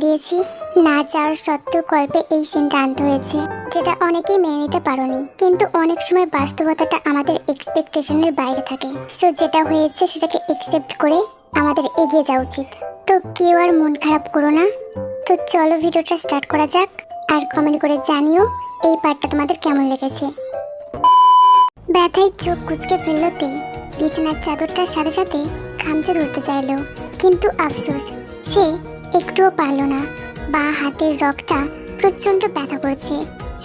দিয়েছি, না চাওয়ার সত্ত্বেও গল্পে এই সিনটা আনতে হয়েছে, যেটা অনেকেই মেনে নিতে পারোনি। কিন্তু অনেক সময় বাস্তবতাটা আমাদের এক্সপেকটেশনের বাইরে থাকে। সো যেটা হয়েছে সেটাকে একসেপ্ট করে আমাদের এগিয়ে যাওয়া উচিত। তো কেউ আর মন খারাপ করো না। তো চলো ভিডিওটা স্টার্ট করা যাক, আর কমেন্ট করে জানিও এই পার্টটা তোমাদের কেমন লেগেছে। ব্যথায় চোখ কুচকে ফেললোতে বিছানার চাদরটার সাথে সাথে খামচে ধরতে চাইল, কিন্তু আফসোস সে একটুও পারল না। বা হাতের রগটা প্রচন্ড ব্যথা করছে।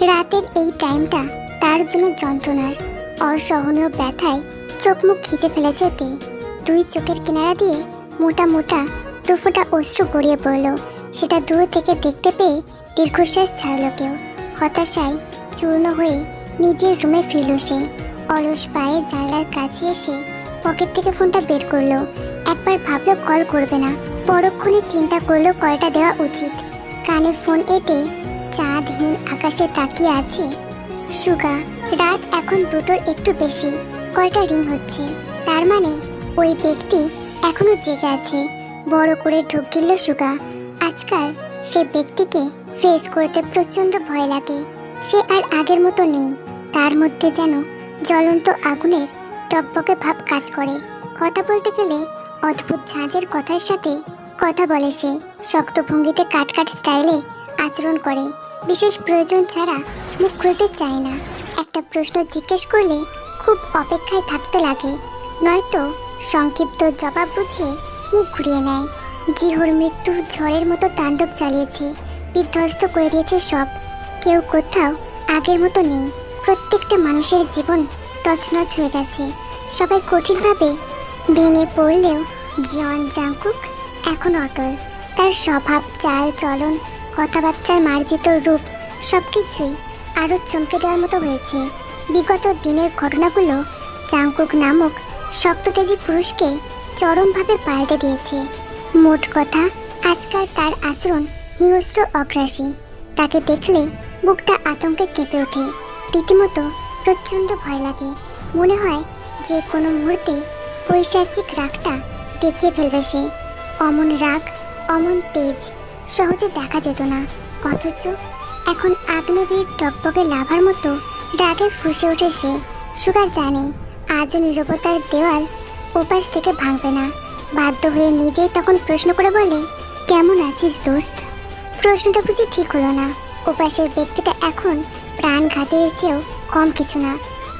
রাতের এই টাইমটা তার জন্য যন্ত্রণার। অসহনীয় ব্যথায় চোখ মুখ খিচে ফেলেছে তে। দুই চোখের কিনারা দিয়ে মোটা মোটা দুফোঁটা অশ্রু গড়িয়ে পড়ল। সেটা দূর থেকে দেখতে পেয়ে দীর্ঘশ্বাস ছাড়ল কেউ। হতাশায় চূর্ণ হয়ে নিজের রুমে ফিরল সে। অলস পায়ে জানলার কাছে এসে পকেট থেকে ফোনটা বের করলো। একবার ভাবলো কল করবে না, পরক্ষণে চিন্তা করলো কলটা দেওয়া উচিত। কানে ফোন এঁটে চাঁদহীন আকাশে তাকিয়ে আছে সুগা। রাত এখন 2টোর একটু বেশি। কলটা রিং হচ্ছে, তার মানে ওই ব্যক্তি এখনো জেগে আছে। বড় করে ঢোক গিলল সুগা। আজকাল সে ব্যক্তিকে ফেস করতে প্রচন্ড ভয় লাগে। সে আর আগের মতো নেই। তার মধ্যে যেন জ্বলন্ত আগুনের টকবকে ভাব কাজ করে। কথা বলতে গেলে অদ্ভুত ঝাঁঝের কথার সাথে কথা বলে সে। শক্ত ভঙ্গিতে কাট স্টাইলে আচরণ করে। বিশেষ প্রয়োজন ছাড়া মুখ খুলতে চায় না। একটা প্রশ্ন জিজ্ঞেস করলে খুব অপেক্ষায় থাকতে লাগে, নয়তো সংক্ষিপ্ত জবাব বুঝিয়ে মুখ ঘুরিয়ে নেয়। জিহুর মৃত্যু ঝড়ের মতো তাণ্ডব চালিয়েছে, বিধ্বস্ত করে দিয়েছে সব। কেউ কোথাও আগের মতো নেই। প্রত্যেকটা মানুষের জীবন তছনছ হয়ে গেছে। সবাই কঠিনভাবে ভেঙে পড়লেও জন জাংকুক এখন অটল। তার স্বভাব, চাল চলন, কথাবার্তার মার্জিত রূপ সবকিছুই আরও চমকে দেওয়ার মতো হয়েছে। বিগত দিনের ঘটনাগুলো জাংকুক নামক শক্ততেজী পুরুষকে চরমভাবে পাল্টে দিয়েছে। মোট কথা, আজকাল তার আচরণ হিংস্র অগ্রাসী। তাকে দেখলে বুকটা আতঙ্কে কেঁপে ওঠে। রীতিমতো প্রচণ্ড ভয় লাগে। মনে হয় যে কোনো মুহূর্তে পৈশাচিক রাগটা দেখিয়ে ফেলবে সে। অমন রাগ, অমন তেজ সহজে দেখা যেত না, অথচ এখন আগ্নেয়গিরির টকবকে লাভার মতো রাগে ফুঁসে ওঠে সে। সুগা জানে আজও নীরবতার দেওয়াল ওপাশ থেকে ভাঙবে না। বাধ্য হয়ে নিজেই তখন প্রশ্ন করে বলে, কেমন আছিস দোস্ত? প্রশ্নটা বুঝি ঠিক হলো না। ওপাশের ব্যক্তিটা এখন প্রাণঘাতের চেয়েও কম কিছু না।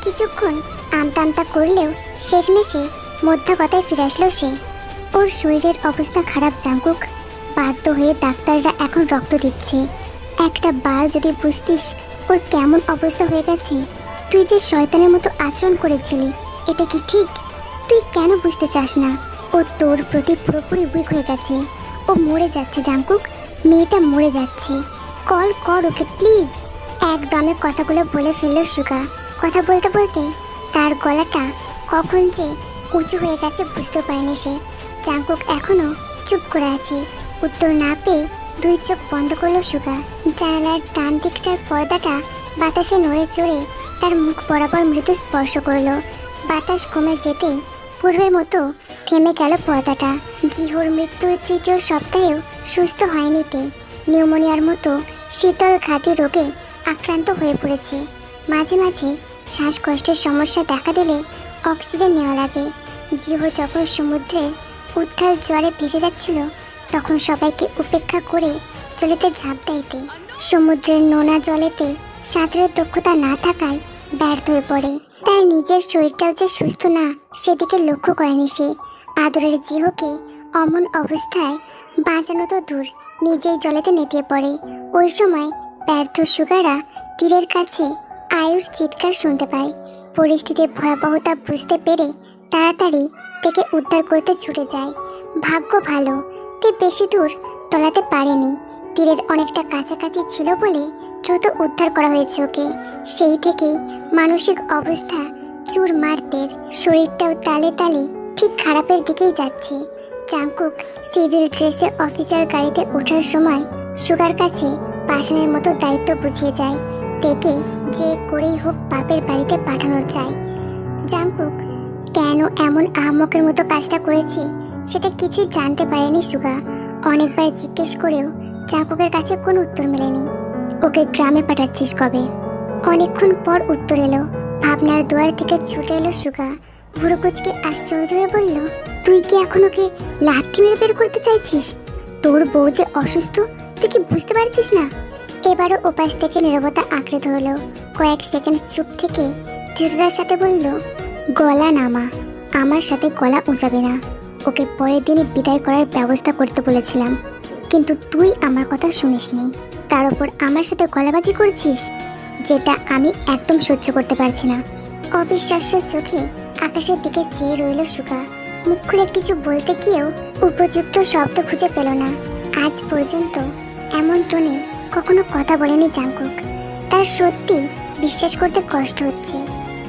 কিছুক্ষণ আমতা করলেও শেষমেশে মধ্যা কথায় ফিরে আসলো সে। ওর শরীরের অবস্থা খারাপ জাংকুক। বাধ্য হয়ে ডাক্তাররা এখন রক্ত দিচ্ছে। একটা বার যদি বুঝতিস ওর কেমন অবস্থা হয়ে গেছে। তুই যে শয়তানের মতো আচরণ করেছিলি, এটা কি ঠিক? তুই কেন বুঝতে চাস না? ও তোর প্রতি পুরোপুরি উইক হয়ে গেছে। ও মরে যাচ্ছে জাংকুক, মেয়েটা মরে যাচ্ছে। কল কর ওকে প্লিজ। একদমে কথাগুলো বলে ফেলল সুগা। কথা বলতে বলতে তার গলাটা কখন যে উঁচু হয়ে গেছে বুঝতে পারেনি সে। জাংকুক এখনো চুপ করে আছে। উত্তর না পেয়ে দুই চোখ বন্ধ করলো সুগা। জানালার ডান দিকটার পর্দাটা বাতাসে নড়ে চড়ে তার মুখ বরাবর মৃদু স্পর্শ করলো। বাতাস কমে যেতে পূর্বের মতো থেমে গেল পর্দাটা। জিহুর মৃত্যুর 3য় সপ্তাহেও সুস্থ হয়নি তে। নিউমোনিয়ার মতো শীতল ঘাতী রোগে আক্রান্ত হয়ে পড়েছে। মাঝে মাঝে শ্বাসকষ্টের সমস্যা দেখা দিলে অক্সিজেন নেওয়া লাগে। জিহু যখন সমুদ্রের উত্তাল জোয়ারে ভেসে যাচ্ছিল, তখন সবাইকে উপেক্ষা করে জলেতে ঝাঁপ দেয়তে। সমুদ্রের নোনা জলেতে সাঁতারের দক্ষতা না থাকায় ব্যর্থ হয়ে পড়ে। তার নিজের শরীরটাও যে সুস্থ না সেদিকে লক্ষ্য করেনি সে। আদরের জিহুকে অমন অবস্থায় বাঁচানো তো দূর, নিজেই জলেতে নেতিয়ে পড়ে। ওই সময় ব্যর্থ সুগারা তীরের কাছে আয়ুর চিৎকার শুনতে পায়। পরিস্থিতির ভয়াবহতা বুঝতে পেরে তাড়াতাড়ি থেকে উদ্ধার করতে ছুটে যায়। ভাগ্য ভালো, তে বেশি দূর তলাতে পারেনি। তীরের অনেকটা কাছাকাছি ছিল বলে দ্রুত উদ্ধার করা হয়েছে ওকে। সেই থেকেই মানসিক অবস্থা চুরমারদের, শরীরটাও তালে তালে ঠিক খারাপের দিকেই যাচ্ছে। জাংকুক সিভিল ড্রেসে অফিসার গাড়িতে ওঠার সময় সুগার কাছে পাষাণের মতো দায়িত্ব বুঝিয়ে যায়। তেকে যে করেই হোক বাপের বাড়িতে পাঠানো চায়। জাংকুক কেন এমন আহমকের মতো কাজটা করেছে সেটা কিছুই জানতে পারেনি সুগা। অনেকবার জিজ্ঞেস করেও জাঙ্কুকের কাছে কোনো উত্তর মেলেনি। ওকে গ্রামে পাঠাচ্ছিস কবে? অনেকক্ষণ পর উত্তর এলো। ভাবনার দুয়ার থেকে ছুটে এলো সুগা। ভুরু কুচকে আশ্চর্য হয়ে বলল, তুই কি এখন ওকে লাথি মেরে বের করতে চাইছিস? তোর বউ যে অসুস্থ, তুই কি বুঝতে পারছিস না? এবারও ওপাশ থেকে নীরবতা আঁকড়ে ধরলো। কয়েক সেকেন্ড চুপ থেকে দৃঢ়তার সাথে বলল, গলা নামা। আমার সাথে গলা উঁচাবে না। ওকে পরের দিনই বিদায় করার ব্যবস্থা করতে বলেছিলাম, কিন্তু তুই আমার কথা শুনিসনি। তার উপর আমার সাথে গলাবাজি করছিস, যেটা আমি একদম সহ্য করতে পারছি না। অবিশ্বাস্য চোখে আকাশের দিকে চেয়ে রইল সুগা। মুখ খুলে কিছু বলতে গিয়েও উপযুক্ত শব্দ খুঁজে পেল না। আজ পর্যন্ত এমন টোনে কখনো কথা বলেনি জাঙ্কুক। তার সত্যি বিশ্বাস করতে কষ্ট হচ্ছে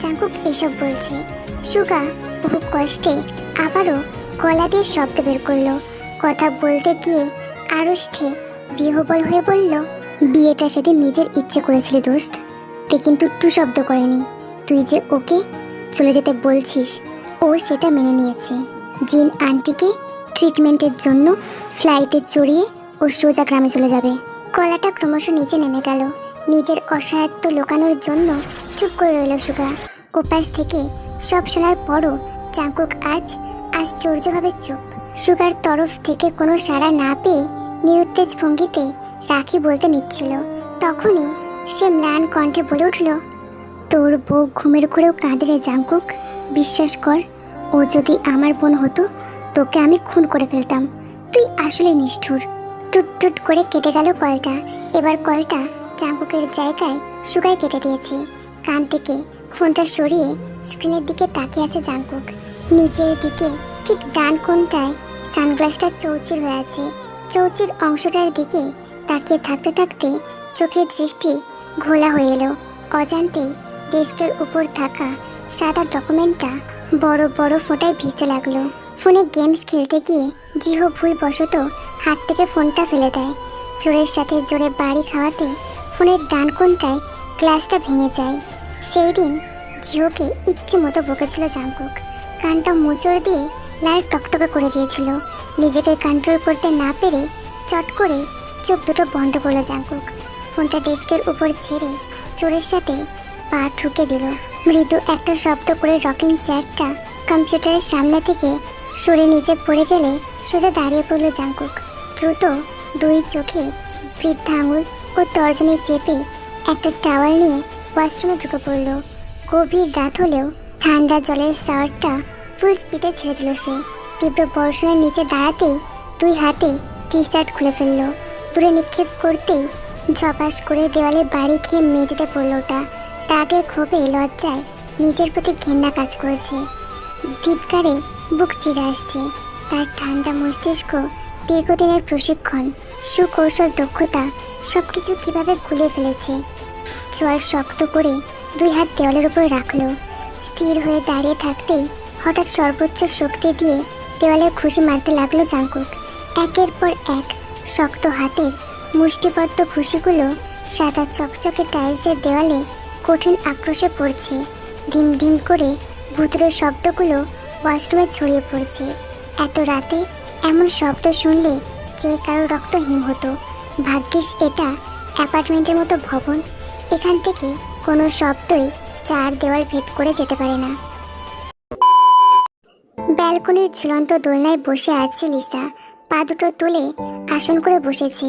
জাঙ্কুক এসব বলছে। সুগা বহু কষ্টে আবারও গলা দিয়ে শব্দ বের করলো। কথা বলতে গিয়ে আড়ষ্টে বিহ্বল হয়ে বলল, বিয়েটা সেদিন নিজের ইচ্ছে করেছিলি দোস্ত, তে কিন্তু টু শব্দ করেনি। তুই যে ওকে চলে যেতে বলছিস, ও সেটা মেনে নিয়েছে। জিন আন্টিকে ট্রিটমেন্টের জন্য ফ্লাইটে চড়িয়ে ও সোজা গ্রামে চলে যাবে। গলাটা ক্রমশ নিচে নেমে গেল। নিজের অসহায়ত্ব লোকানোর জন্য চুপ করে রইল সুগা। ওপাশ থেকে সব শোনার পরও জাঙ্কুক আজ আশ্চর্যভাবে চুপ। সুগার তরফ থেকে কোনো সাড়া না পেয়ে নিরুত্তেজ ভঙ্গিতে রাখি বলতে নিচ্ছিল। তখনই সে ম্লান কণ্ঠে বলে উঠল, তোর বউ ঘুমের ঘুরেও কাঁদে রে জাঙ্কুক। বিশ্বাস কর, ও যদি আমার বোন হতো তোকে আমি খুন করে ফেলতাম। তুই আসলে নিষ্ঠুর। টুট টুট করে কেটে গেল কলটা। এবার কলটা জাঙ্কুকের জায়গায় সুগায় কেটে দিয়েছে। কান থেকে ফোনটা সরিয়ে স্ক্রিনের দিকে তাকিয়ে আছে জাঙ্কুক। নিচের দিকে ঠিক ডান কোণটায় সানগ্লাসটা চৌচির হয়ে আছে। চৌচির অংশটার দিকে তাকিয়ে থাকতে থাকতে চোখের দৃষ্টি ঘোলা হয়ে এলো। অজান্তেই ডেস্কের উপর থাকা সাদা ডকুমেন্টটা বড় বড় ফোঁটায় ভিজতে লাগলো। ফোনে গেমস খেলতে গিয়ে জিহো ভুলবশত হাত থেকে ফোনটা ফেলে দেয়। ফ্লোরের সাথে জোরে বাড়ি খাওয়াতে ফোনের ডান কোণটায় গ্লাসটা ভেঙে যায়। সেই দিন জিহোকে ইচ্ছে মতো বকেছিল জাঙ্কুক। কানটা মোচড় দিয়ে লাল টকটকে করে দিয়েছিল। নিজেকে কন্ট্রোল করতে না পেরে চট করে চোখ দুটো বন্ধ করলো জাঙ্কুক। ফোনটা ডেস্কের উপর ছেড়ে ফ্লোরের সাথে পা ঠুকে দিল। মৃদু একটা শব্দ করে রকিং চেয়ারটা কম্পিউটারের সামনে থেকে সরে নিচে পড়ে গেলে সোজা দাঁড়িয়ে পড়ল জাঙ্কুক। দ্রুত দুই চোখে বৃদ্ধা আঙুল ও তর্জনী চেপে একটা টাওয়াল নিয়ে ওয়াশরুমে ঢুকে পড়ল। গভীর রাত হলেও ঠান্ডা জলের শাওয়ারটা ফুল স্পিডে ছেড়ে দিল সে। তীব্র বর্ষণের নিচে দাঁড়াতেই দুই হাতে টি শার্ট খুলে ফেলল। দূরে নিক্ষেপ করতেই ঝপাস করে দেওয়ালে বাড়ি খেয়ে মেঝেতে পড়ল ওটা। রাগে ক্ষোভে লজ্জায় নিজের প্রতি ঘেন্না কাজ করেছে। চিৎকারে বুক চিরে আসছে। তার ঠান্ডা মস্তিষ্ক দীর্ঘদিনের প্রশিক্ষণ, সুকৌশল, দক্ষতা সবকিছু কিভাবে গুলিয়ে ফেলেছে। চোয়াল শক্ত করে দুই হাত দেওয়ালের উপর রাখলো। স্থির হয়ে দাঁড়িয়ে থাকতেই হঠাৎ সর্বোচ্চ শক্তি দিয়ে দেওয়ালে ঘুষি মারতে লাগলো জাঙ্কুক। একের পর এক শক্ত হাতের মুষ্টিবদ্ধ ঘুষিগুলো সাদা চকচকে টাইলসের দেওয়ালে কঠিন আক্রোশে পড়ছে। ধিম ধিম করে ভুতুড়ে শব্দগুলো ওয়াশরুমে ছড়িয়ে পড়ছে। এত রাতে এমন শব্দ শুনলে যে কারো রক্ত হিম হতো। ভাগ্যিস এটা অ্যাপার্টমেন্টের মতো ভবন, এখান থেকে কোনো শব্দই চার দেওয়াল ভেদ করে যেতে পারে না। ব্যালকনির ঝুলন্ত দোলনায় বসে আছে লিসা। পা দুটো তুলে আসন করে বসেছে।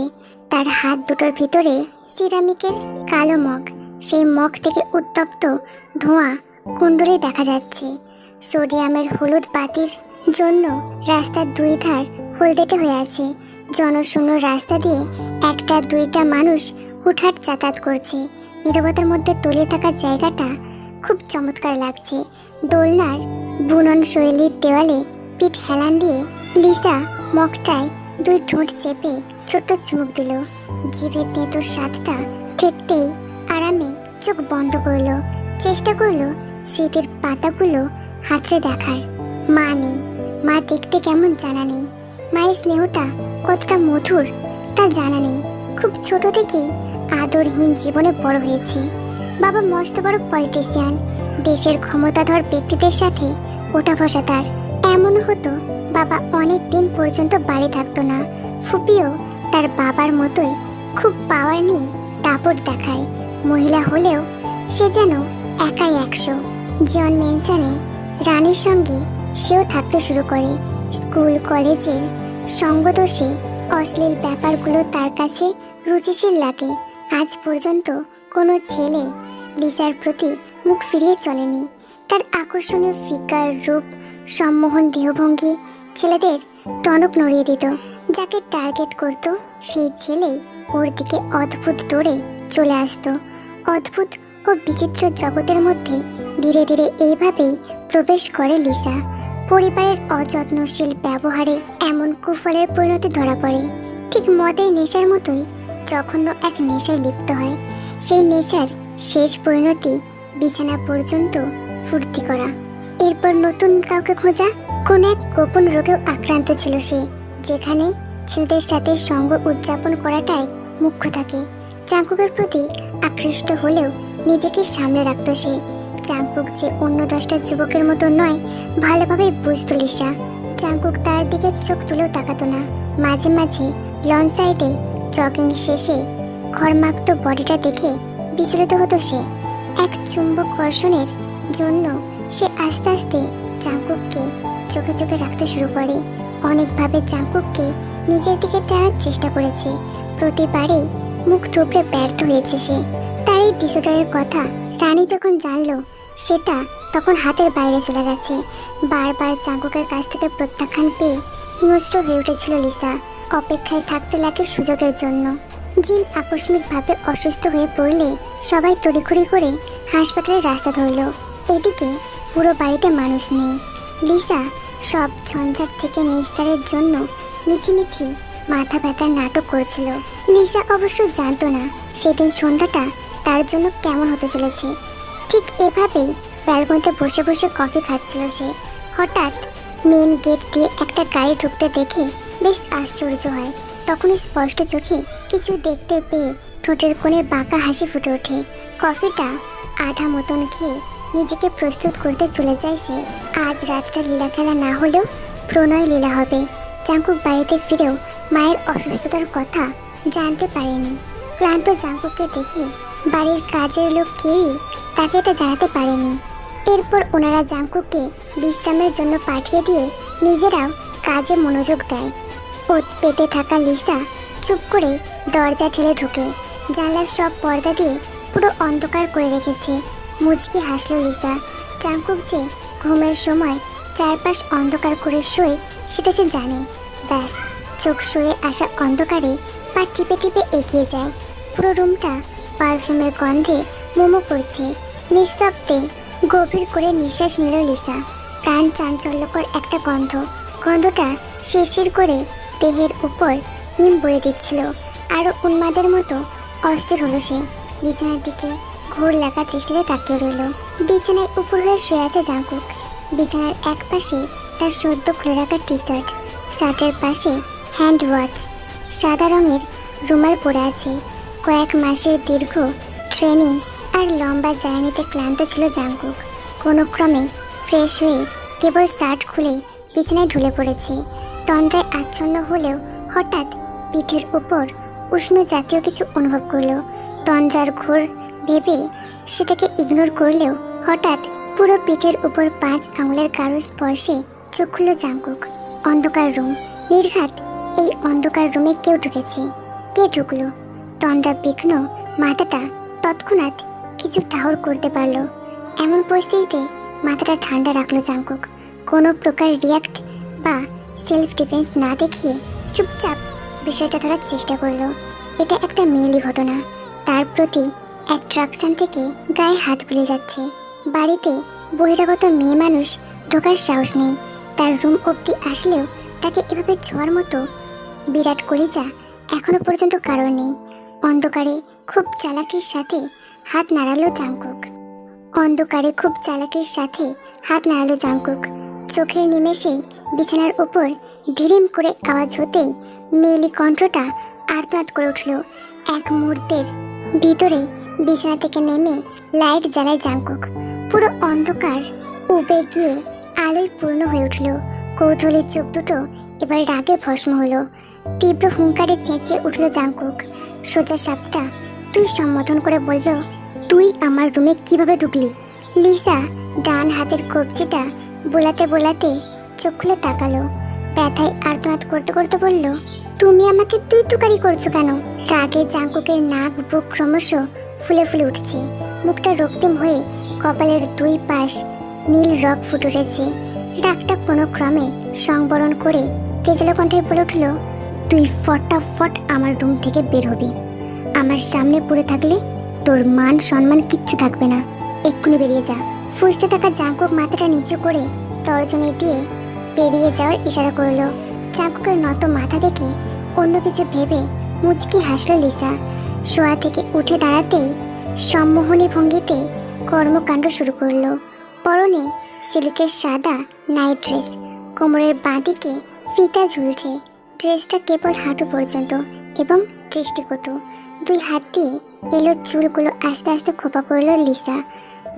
তার হাত দুটোর ভিতরে সিরামিকের কালো মগ। সেই মগ থেকে উত্তপ্ত ধোঁয়া কুণ্ডলি দেখা যাচ্ছে। সোডিয়ামের হলুদ বাতির জন্য রাস্তার দুই ধার হলদেটে হয়ে আছে। জনশূন্য রাস্তা দিয়ে একটা দুইটা মানুষ হুটহাট যাতায়াত করছে। নীরবতার মধ্যে তলিয়ে থাকা জায়গাটা খুব চমৎকার লাগছে। দোলনার বুনন শৈলীর দেওয়ালে পিঠ হেলান দিয়ে লিসা মগটায় দুই ঠোঁট চেপে ছোট্ট চুমুক দিল। জিভের তেঁতোর স্বাদটা ঠেকতেই আরামে চোখ বন্ধ করলো। চেষ্টা করলো স্মৃতির পাতাগুলো হাতড়ে দেখার। মা নেই, মা দেখতে কেমন জানা নেই। মায়ের স্নেহটা কতটা মধুর তা জানা নেই। খুব ছোট থেকে আদরহীন জীবনে বড় হয়েছে। বাবা মস্ত বড় পলিটিশিয়ান, দেশের ক্ষমতাধর ব্যক্তিদের সাথে ওঠা বসা তার। এমনও হতো বাবা অনেক দিন পর্যন্ত বাড়ি থাকতো না। ফুপিও তার বাবার মতোই খুব পাওয়ার নিয়ে দাপট দেখায়। মহিলা হলেও সে যেন একাই 100। জন মেনসনে রানীর সঙ্গে সেও থাকতে শুরু করে। স্কুল কলেজের সঙ্গদোষে অশ্লীল ব্যাপারগুলো তার কাছে রুচিশীল লাগে। আজ পর্যন্ত কোনো ছেলে লিসার প্রতি মুখ ফিরিয়ে চলেনি। তার আকর্ষণীয় ফিগার, রূপ, সম্মোহন দেহভঙ্গি ছেলেদের টনক নড়িয়ে দিত। যাকে টার্গেট করত সেই ছেলেই ওর দিকে অদ্ভুত দৌড়ে চলে আসতো। অদ্ভুত ও বিচিত্র জগতের মধ্যে ধীরে ধীরে এইভাবেই প্রবেশ করে লিসা। পরিবারের অযত্নশীল ব্যবহারে এমন কুফলের পরিণতি ধরা পড়ে। ঠিক মদের নেশার মতোই জঘন্য এক নেশায় লিপ্ত হয়। সেই নেশার শেষ পরিণতি বিছানা পর্যন্ত ফুর্তি করা। এরপর নতুন কাউকে খোঁজা। কোন এক গোপন রোগেও আক্রান্ত ছিল সে, যেখানে ছেলেদের সাথে সঙ্গ উদযাপন করাটাই মুখ্য থাকে। জাংকুকের প্রতি আকৃষ্ট হলেও নিজেকে সামলে রাখত সে। জাংকুক যে অন্য 10টা যুবকের মতো নয় ভালোভাবে বুঝত লিসা। জাংকুক তার দিকে চোখ তুলেও তাকাতো না। মাঝে মাঝে লঞ্চ সাইডে জগিং শেষে ঘরমাক্ত বডিটা দেখে বিচলিত হতো সে। এক চুম্বক কর্ষণের জন্য সে আস্তে আস্তে জাংকুককে চোখে চোখে রাখতে শুরু করে। অনেকভাবে জাংকুককে নিজের দিকে টানার চেষ্টা করেছে, প্রতিবারেই মুখ থুবড়ে ব্যর্থ হয়েছে সে। তার এই ডিসঅর্ডারের কথা রানী যখন জানলো, সেটা তখন হাতের বাইরে চলে গেছে। বারবার জাংকুকের কাছ থেকে প্রত্যাখ্যান পেয়ে হিংস্র হয়ে উঠেছিল লিসা। অপেক্ষায় থাকতে লাগে সুযোগের জন্য। জিন আকস্মিকভাবে অসুস্থ হয়ে পড়লে সবাই তড়িঘড়ি করে হাসপাতালের রাস্তা ধরল। এদিকে পুরো বাড়িতে মানুষ নেই। লিসা সব ঝঞ্ঝাট থেকে নিস্তারের জন্য মিছিমিছি মাথা ব্যথার নাটক করছিল। লিসা অবশ্য জানতো না সেদিন সন্ধ্যাটা তার জন্য কেমন হতে চলেছে। ঠিক এভাবেই ব্যালকনিতে বসে বসে কফি খাচ্ছিল সে। হঠাৎ মেন গেট দিয়ে একটা গাড়ি ঢুকতে দেখে বেশ আশ্চর্য হয়। তখনই স্পষ্ট চোখে কিছু দেখতে পেয়ে ঠোঁটের কোণে বাঁকা হাসি ফুটে ওঠে। কফিটা আধা মতন খেয়ে নিজেকে প্রস্তুত করতে চলে যায় সে। আজ রাতটা লীলা খেলা না হলেও প্রণয় লীলা হবে। জাংকুক বাড়িতে ফিরেও মায়ের অসুস্থতার কথা জানতে পারেনি। ক্লান্ত জাংকুককে দেখে বাড়ির কাজের লোক কেউই তাকে এটা জানাতে পারেনি। এরপর ওনারা জাংকুককে বিশ্রামের জন্য পাঠিয়ে দিয়ে নিজেরাও কাজে মনোযোগ দেয়। ওত পেতে থাকা লিসা চুপ করে দরজা ঠেলে ঢোকে। জানলার সব পর্দা দিয়ে পুরো অন্ধকার করে রেখেছে। মুচকি হাসলো লিসা। জাংকুক যে ঘুমের সময় চারপাশ অন্ধকার করে শোয় সেটা সে জানে। ব্যাস, চোখ শুয়ে আসা অন্ধকারে পা টিপে টিপে এগিয়ে যায়। পুরো রুমটা পারফিউমের গন্ধে মোমো করছে। নিস্তব্ধে গভীর করে নিঃশ্বাস নিল লিসা। প্রাণ চাঞ্চল্যকর একটা গন্ধ। গন্ধটা শিরশির করে দেহের উপর হিম বয়ে দিচ্ছিল। আরও উন্মাদের মতো অস্থির হলো সে। বিছানার দিকে ঘোর লাগার চেষ্টাতে তাকিয়ে রইল। বিছানায় উপর হয়ে শুয়ে আছে জাংকুক। বিছানার এক পাশে তার সদ্য খুলে রাখা টি শার্ট, শার্টের পাশে হ্যান্ড ওয়াচ, সাদা রঙের রুমাল পরে আছে। কয়েক মাসের দীর্ঘ ট্রেনিং আর লম্বা জার্নিতে ক্লান্ত ছিল জাংকুক। কোনো ক্রমে ফ্রেশ হয়ে কেবল শার্ট খুলে বিছানায় ঢুলে পড়েছে। তন্দ্রায় আচ্ছন্ন হলেও হঠাৎ পিঠের উপর উষ্ণ জাতীয় কিছু অনুভব করলো। তন্দ্রার ঘোর ভেবে সেটাকে ইগনোর করলেও হঠাৎ পুরো পিঠের উপর 5 আঙুলের কারো স্পর্শে চোখ খুলল জাংকুক। অন্ধকার রুম। নির্ঘাত এই অন্ধকার রুমে কেউ ঢুকেছে। কে ঢুকলো? তন্দ্রা বিঘ্ন মাথাটা তৎক্ষণাৎ কিছু ঠাহর করতে পারলো। এমন পরিস্থিতিতে মাথাটা ঠান্ডা রাখলো জাংকুক। কোনো প্রকার রিয়াক্ট বা সেলফ ডিফেন্স না দেখিয়ে চুপচাপ বিষয়টা ধরার চেষ্টা করলো। এটা একটা মেয়েলি ঘটনা। তার প্রতি অ্যাট্রাকশন থেকে গায়ে হাত ভুলে যাচ্ছে। বাড়িতে বহিরাগত মেয়ে মানুষ ঢোকার সাহস নেই। তার রুম অবধি আসলেও তাকে এভাবে ছোঁয়ার মতো বিরাট কলিজা এখনো পর্যন্ত কারণ নেই। অন্ধকারে খুব চালাকির সাথে হাত নাড়ালো জাংকুক। চোখের নিমেষেই বিছানার উপর ধীরিম করে আওয়াজ হতেই মেয়েলি কণ্ঠটা আর্তনাদ করে উঠল। এক মুহূর্তের ভিতরে বিছানা থেকে নেমে লাইট জ্বালায় জাংকুক। পুরো অন্ধকার উবে গিয়ে আলোয় পূর্ণ হয়ে উঠল। কৌতূহলী চোখ দুটো এবার রাগে ভস্ম হলো। তীব্র হুঙ্কারে চেঁচে উঠল জাংকুক। সোজা সাপটা তুই সম্বোধন করে বলল, তুই আমার রুমে কিভাবে ঢুকলি? লিসা ডান হাতের কবজিটা বোলাতে বোলাতে চোখ খুলে তাকালো। ব্যথায় আর্তনাদ করতে করতে বলল, তুমি আমাকে তুই তুকারি করছো কেন? রাগে জাংকুকের নাক বুক ক্রমশ ফুলে ফুলে উঠছে। মুখটা রক্তিম হয়ে কপালের দুই পাশ নীল রক ফুটে উঠেছে। রাগটা কোনো ক্রমে সংবরণ করে তেজালো কণ্ঠে বলে উঠল, তুই ফটাফট আমার রুম থেকে বের হবি। আমার সামনে পড়ে থাকলে তোর মান সম্মান কিচ্ছু থাকবে না। এক্ষুনি বেরিয়ে যা। ফুসতে থাকা জাংকুক মাথাটা নিচু করে তর্জনী দিয়ে বেরিয়ে যাওয়ার ইশারা করলো। জাংকুকের নত মাথা দেখে অন্য কিছু ভেবে মুচকি হাসল লিসা। শোয়া থেকে উঠে দাঁড়াতেই সম্মোহনী ভঙ্গিতে কর্মকাণ্ড শুরু করলো। পরনে সিল্কের সাদা নাইট ড্রেস, কোমরের বাঁদিকে ফিতা ঝুলছে। ড্রেসটা কেবল হাঁটু পর্যন্ত এবং দৃষ্টিকটু। দুই হাত দিয়ে এলো চুলগুলো আস্তে আস্তে খোপা করল লিসা।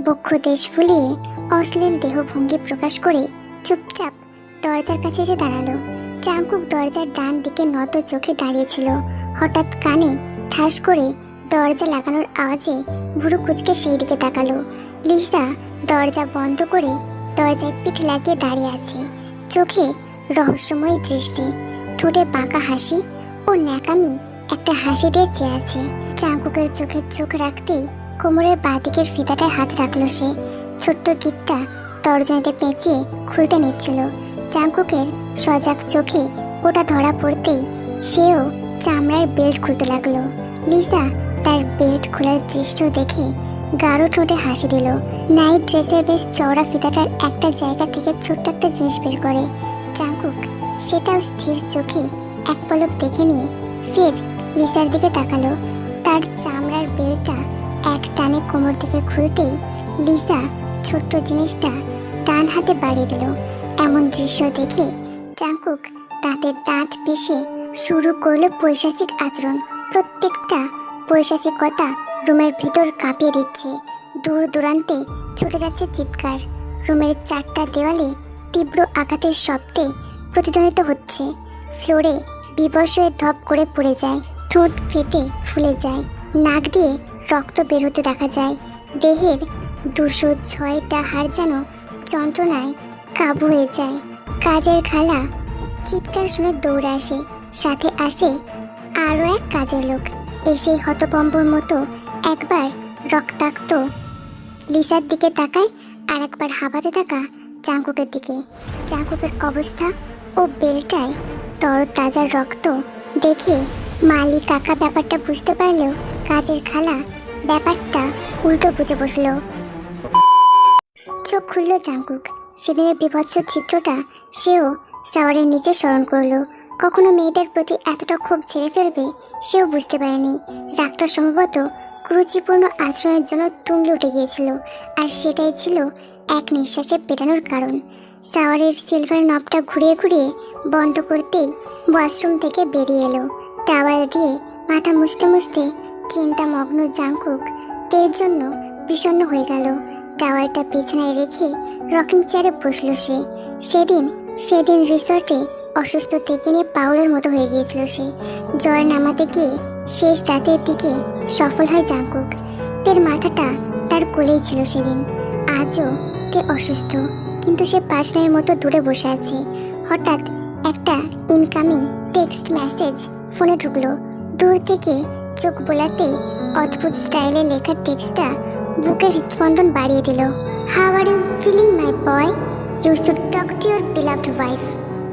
বক্ষ দেশ ফুলিয়ে অশ্লীল দেহ ভঙ্গি প্রকাশ করে চুপচাপ দরজার কাছে এসে দাঁড়ালো। জাংকুক দরজার ডান দিকে নত চোখে দাঁড়িয়েছিল। হঠাৎ কানে ঠাস করে দরজা লাগানোর আওয়াজে ভুরু কুচকে সেই দিকে তাকালো। লিসা দরজা বন্ধ করে দরজায় পিঠ লাগিয়ে দাঁড়িয়ে আছে। চোখে রহস্যময় দৃষ্টি, ঠোঁটে বাঁকা হাসি ও ন্যাকামি একটা হাসি দিয়ে চেয়ে আছে। জাংকুকের চোখে চোখ রাখতেই কোমরের বাঁদিকের ফিতাটায় হাত রাখলো সে। ছোট্ট গিটটা তর্জনীতে পেঁচিয়ে খুলতে নিচ্ছিল। জাংকুকের সজাগ চোখে ওটা ধরা পড়তেই সেও চামড়ার বেল্ট খুলতে লাগলো। লিসা তার বেল্ট খোলার দৃশ্য দেখে গাঢ় ঠোঁটে হাসি দিল। নাইট ড্রেসের বেশ চওড়া ফিতাটার একটা জায়গা থেকে ছোট্ট একটা জিনিস বের করে। জাংকুক সেটাও স্থির চোখে এক পলক দেখে নিয়ে ফের লিসার দিকে তাকালো। তার চামড়ার বেল্টটা এক টানে কোমর থেকে খুলতেই লিসা ছোট্ট জিনিসটা ডান হাতে বাড়িয়ে দিল। এমন দৃশ্য দেখে জাংকুক দাঁতে দাঁত পিষে শুরু করলো পৈশাচিক আচরণ। প্রত্যেকটা পৈশাচিকতা রুমের ভিতর কাঁপিয়ে দিচ্ছে। দূর দূরান্তে ছুটে যাচ্ছে চিৎকার। রুমের চারটা দেওয়ালে তীব্র আঘাতের শব্দে প্রতিধ্বনিত হচ্ছে। ফ্লোরে বিবশ হয়ে ধপ করে পড়ে যায়। ঠোঁট ফেটে ফুলে যায়। নাক দিয়ে রক্ত বের হতে দেখা যায়। দেহের 206টা হাড় যেন যন্ত্রণায় কাবু হয়ে যায়। কাজের খালা চিৎকার শুনে দৌড়ে আসে। সাথে আসে আরও এক কাজের লোক। এসেই হতভম্বর মতো একবার রক্তাক্ত লিসার দিকে তাকায়, আর একবার হাঁপাতে থাকা জাংকুকের দিকে। জাংকুকের অবস্থা ও বেলটায় তরতাজা রক্ত দেখে মালি কাকা ব্যাপারটা বুঝতে পারলেও কাজের খালা ব্যাপারটা উল্টো বুঝে বসলো। চোখ খুলল জাংকুক। সেদিনের বিভৎস চিত্রটা সেও সাওয়ারের নিচে স্মরণ করলো। কখনো মেয়েদের প্রতি এতটা ক্ষোভ ছেড়ে ফেলবে সেও বুঝতে পারেনি। রাগটা সম্ভবত কুরুচিপূর্ণ আচরণের জন্য তুঙ্গে উঠে গিয়েছিল, আর সেটাই ছিল এক নিঃশ্বাসে পেটানোর কারণ। সাওয়ারের সিলভার নবটা ঘুরিয়ে ঘুরিয়ে বন্ধ করতেই ওয়াশরুম থেকে বেরিয়ে এলো। টাওয়াল দিয়ে মাথা মুছতে মুছতে চিন্তামগ্ন জাংকুক তের জন্য বিষণ্ণ হয়ে গেল। টাওয়ালটা বিছানায় রেখে রকিং চেয়ারে বসলো সে। সেদিন রিসর্টে অসুস্থ থেকে নিয়ে পাউলের মতো হয়ে গিয়েছিল সে। জ্বর নামাতে গিয়ে শেষ রাতের দিকে সফল হয় জাংকুক। তের মাথাটা তার কোলেই ছিল সেদিন। আজও তে অসুস্থ, কিন্তু সে 5 মিনিটের মতো দূরে বসে আছে। হঠাৎ একটা ইনকামিং টেক্সট মেসেজ ফোনে ঢুকলো। দূর থেকে চোখ বোলাতেই অদ্ভুত স্টাইলে লেখা টেক্সটটা বুকের স্পন্দন বাড়িয়ে দিল। How are you feeling my boy? You should talk to your beloved wife.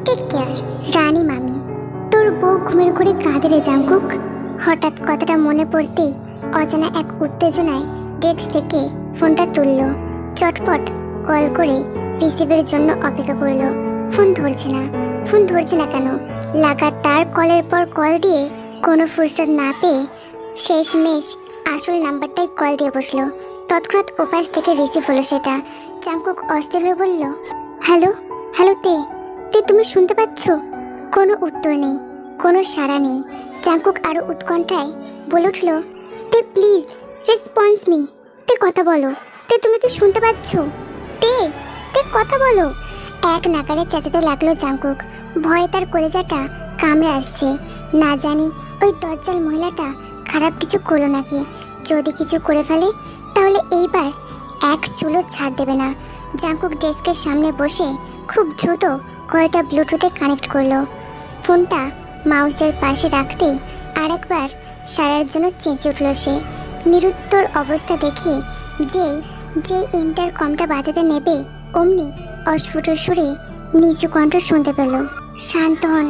Take care, Rani মামি। তোর বউ ঘুমের ঘুরে কাঁদে রে জাংকুক। হঠাৎ কথাটা মনে পড়তেই অজানা এক উত্তেজনায় ডেস্ক থেকে ফোনটা তুলল। চটপট কল করে রিসিভের জন্য অপেক্ষা করলো। ফোন ধরছে না কেন? লাগাতার কলের পর কল দিয়ে কোনো ফুরসত না পেয়ে শেষমেশ আসল নাম্বারটাই কল দিয়ে বসলো। তৎক্ষণাৎ ওপাশ থেকে রিসিভ হলো সেটা। জাংকুক অস্থির হয়ে বলল, হ্যালো তে তুমি শুনতে পাচ্ছ? কোনো উত্তর নেই, কোনো সাড়া নেই। জাংকুক আরো উৎকণ্ঠায় বলে উঠল, তে প্লিজ রেসপন্স মি। তে কথা বলো। তে তুমি কি শুনতে পাচ্ছ? তে কথা বলো। এক নাকারে চেঁচাতে লাগলো জাংকুক। ভয়ে তার কলেজাটা কামড়ে আসছে। না জানি ওই দজ্জাল মহিলাটা খারাপ কিছু করলো নাকি। যদি কিছু করে ফেলে তাহলে এইবার এক চুলও ছাড় দেবে না। জাঙ্কুক ডেস্কের সামনে বসে খুব দ্রুত কয়টা ব্লুটুথে কানেক্ট করলো। ফোনটা মাউসের পাশে রাখতেই আরেকবার সারার জন্য চেঁচে উঠল সে। নিরুত্তর অবস্থা দেখে যে ইন্টারকমটা বাজাতে নেবে অমনি অস্ফুট সুরে নিচু কণ্ঠ শুনতে পেল। শান্ত হন,